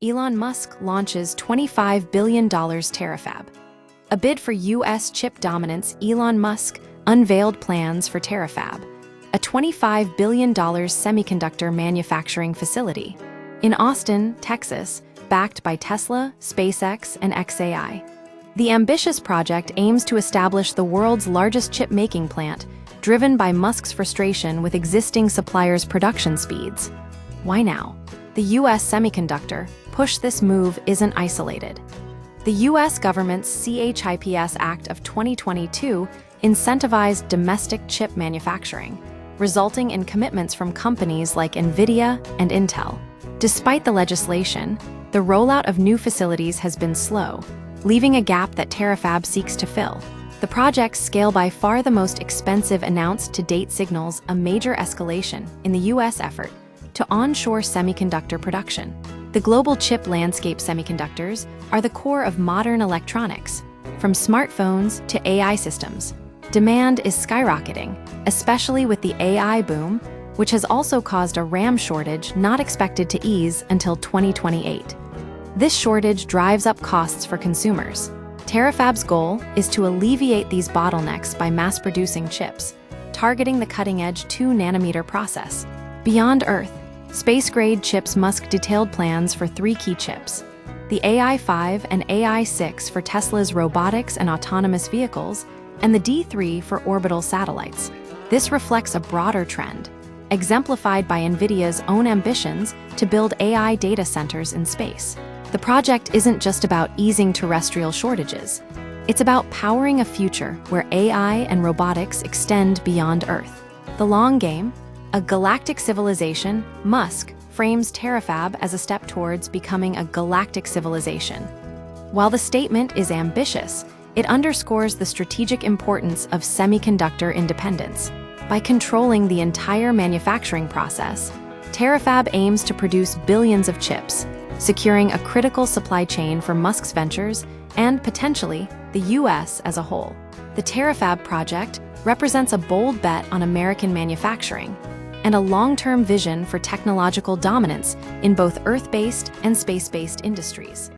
Elon Musk launches $25 billion Terafab. A bid for U.S. chip dominance, Elon Musk unveiled plans for Terafab, a $25 billion semiconductor manufacturing facility in Austin, Texas, backed by Tesla, SpaceX, and xAI. The ambitious project aims to establish the world's largest chip-making plant, driven by Musk's frustration with existing suppliers' production speeds. Why now? The U.S. semiconductor push this move isn't isolated. The U.S. government's CHIPS Act of 2022 incentivized domestic chip manufacturing, resulting in commitments from companies like NVIDIA and Intel. Despite the legislation, the rollout of new facilities has been slow, leaving a gap that Terafab seeks to fill. The project's scale, by far the most expensive announced to date, signals a major escalation in the U.S. effort to onshore semiconductor production. The global chip landscape. Semiconductors are the core of modern electronics, from smartphones to AI systems. Demand is skyrocketing, especially with the AI boom, which has also caused a RAM shortage not expected to ease until 2028. This shortage drives up costs for consumers. Terafab's goal is to alleviate these bottlenecks by mass-producing chips, targeting the cutting-edge 2-nanometer process. Beyond Earth, space-grade chips. Musk detailed plans for 3 key chips: the AI-5 and AI-6 for Tesla's robotics and autonomous vehicles, and the D3 for orbital satellites. This reflects a broader trend, exemplified by NVIDIA's own ambitions to build AI data centers in space. The project isn't just about easing terrestrial shortages. It's about powering a future where AI and robotics extend beyond Earth. The long game, a galactic civilization. Musk frames Terafab as a step towards becoming a galactic civilization. While the statement is ambitious, it underscores the strategic importance of semiconductor independence. By controlling the entire manufacturing process, Terafab aims to produce billions of chips, securing a critical supply chain for Musk's ventures and, potentially, the U.S. as a whole. The Terafab project represents a bold bet on American manufacturing and a long-term vision for technological dominance in both Earth-based and space-based industries.